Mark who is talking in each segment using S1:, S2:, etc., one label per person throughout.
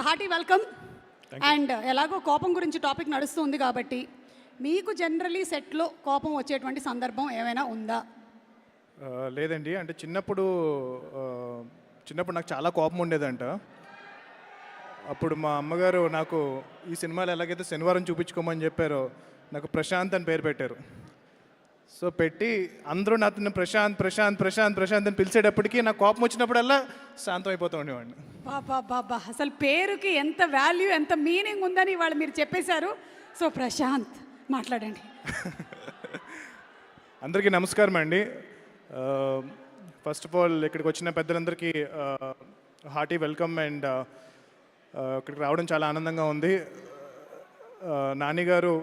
S1: Hearty welcome. And ఎలాగో కోపం గురించి టాపిక్ నడుస్తుంది కాబట్టి మీకు జనరలీ సెట్లో కోపం వచ్చేటువంటి సందర్భం ఏమైనా ఉందా?
S2: లేదండి. అంటే చిన్నప్పుడు నాకు చాలా కోపం ఉండేదంట. అప్పుడు మా అమ్మగారు నాకు ఈ సినిమాలో ఎలాగైతే శనివారం చూపించుకోమని చెప్పారో నాకు ప్రశాంత్ అని పేరు పెట్టారు. సో పెట్టి అందరూ నాతో ప్రశాంత్ ప్రశాంత్ ప్రశాంత్ ప్రశాంత్ అని పిలిచేటప్పటికి నాకు కోపం వచ్చినప్పుడల్లా శాంతం అయిపోతూ ఉండేవాడిని.
S1: బాబా అసలు పేరుకి ఎంత వాల్యూ, ఎంత మీనింగ్ ఉందని వాళ్ళు మీరు చెప్పేశారు. సో ప్రశాంత్ మాట్లాడండి.
S2: అందరికీ నమస్కారం అండి. ఫస్ట్ ఆఫ్ ఆల్ ఇక్కడికి వచ్చిన పెద్దలందరికీ హార్టీ వెల్కమ్. అండ్ ఇక్కడికి రావడం చాలా ఆనందంగా ఉంది. నాని గారు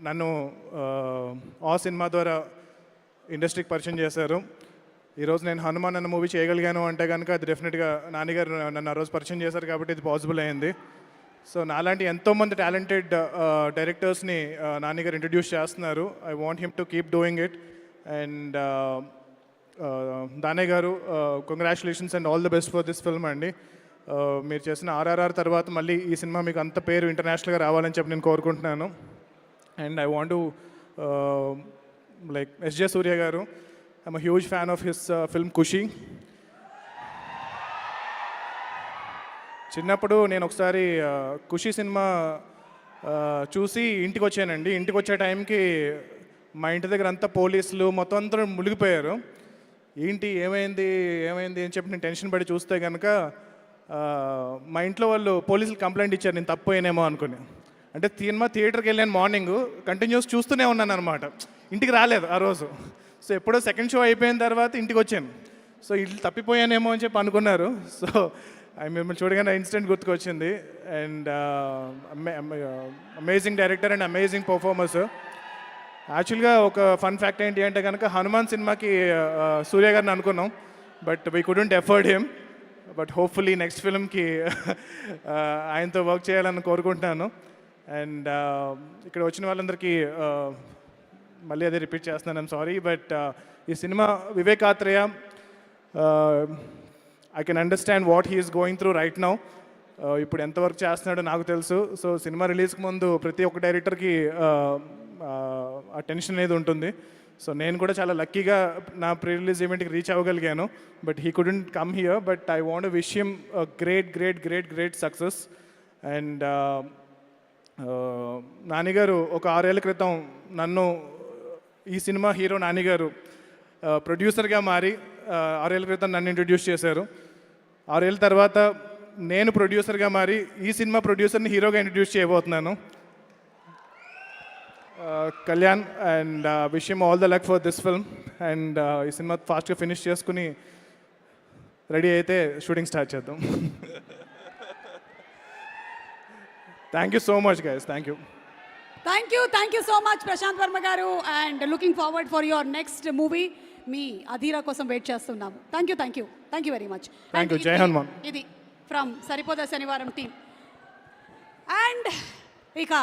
S2: నన్ను ఆ సినిమా ద్వారా ఇండస్ట్రీకి పరిచయం చేశారు. ఈరోజు నేను హనుమాన్ అన్న మూవీ చేయగలిగాను అంటే కనుక అది డెఫినెట్గా నాన్నగారు నన్ను ఆ రోజు పరిచయం చేశారు కాబట్టి ఇది పాసిబుల్ అయింది. సో నాలాంటి ఎంతోమంది టాలెంటెడ్ డైరెక్టర్స్ని నాన్నగారు ఇంట్రడ్యూస్ చేస్తున్నారు. I want him to keep doing it. And Danayya garu, congratulations and all the best for this film అండి. మీరు చేసిన RRR తర్వాత మళ్ళీ ఈ సినిమా మీకు అంత పేరు ఇంటర్నేషనల్గా రావాలని చెప్పి నేను కోరుకుంటున్నాను. And I want to like S.J. Surya garu. I'm a huge fan of his film Kushi. చిన్నప్పుడు నేను ఒకసారి ఖుషి సినిమా చూసి ఇంటికి వచ్చానండి. ఇంటికి వచ్చే టైంకి మా ఇంటి దగ్గర అంతా పోలీసులు మొత్తం అంతా మునిగిపోయారు. ఏంటి ఏమైంది అని చెప్పి నేను టెన్షన్ పడి చూస్తే కనుక మా ఇంట్లో వాళ్ళు పోలీసులు కంప్లైంట్ ఇచ్చారు నేను తప్పోయానేమో అనుకుని. అంటే సినిమా థియేటర్కి వెళ్ళాను, మార్నింగ్ కంటిన్యూస్ చూస్తూనే ఉన్నాను అనమాట. ఇంటికి రాలేదు ఆ రోజు. సో ఎప్పుడో సెకండ్ షో అయిపోయిన తర్వాత ఇంటికి వచ్చాను. సో ఇల్లు తప్పిపోయానేమో అని చెప్పి అనుకున్నారు. సో మిమ్మల్ని చూడగానే ఇన్సిడెంట్ గుర్తుకొచ్చింది. And amazing director and amazing performers. యాక్చువల్గా ఒక ఫన్ ఫ్యాక్ట్ ఏంటి అంటే కనుక హనుమాన్ సినిమాకి సూర్య గారిని అనుకున్నాం, but we couldn't afford him. But hopefully next ఫిల్మ్కి ఆయనతో వర్క్ చేయాలని కోరుకుంటున్నాను. అండ్ ఇక్కడ వచ్చిన వాళ్ళందరికీ మళ్ళీ అదే రిపీట్ చేస్తున్నాను, ఐమ్ సారీ. బట్ ఈ cinema Vivek Athreya, I can understand what he's going through right now. ఇప్పుడు ఎంత వర్క్ చేస్తున్నాడో నాకు తెలుసు. సో సినిమా రిలీజ్కి ముందు ప్రతి ఒక్క డైరెక్టర్కి ఆ టెన్షన్ అనేది ఉంటుంది. సో నేను కూడా చాలా లక్కీగా నా ప్రీ రిలీజ్ ఈవెంట్కి రీచ్ అవ్వగలిగాను. But he couldn't come here. But I want to wish him great great great great success. And నానిగారు ఒక 6 ఏళ్ళ క్రితం నన్ను ఈ సినిమా హీరో నానిగారు ప్రొడ్యూసర్గా మారి 6 ఏళ్ళ క్రితం నన్ను ఇంట్రడ్యూస్ చేశారు. 6 ఏళ్ళ తర్వాత నేను ప్రొడ్యూసర్గా మారి ఈ సినిమా ప్రొడ్యూసర్ని హీరోగా ఇంట్రడ్యూస్ చేయబోతున్నాను, Kalyan. And wish him all the luck for this film. And ఈ సినిమా ఫాస్ట్గా ఫినిష్ చేసుకుని రెడీ అయితే షూటింగ్ స్టార్ట్ చేద్దాం. Thank you so much, guys. Thank you.
S1: Thank you so much, Prashant Verma garu. And looking forward for your next movie. Me Adhira kosam wait chestunnam. Thank you very much.
S2: Thank you. Jai Hanuman.
S1: Idi from Saripoda Shanivaram team. And ika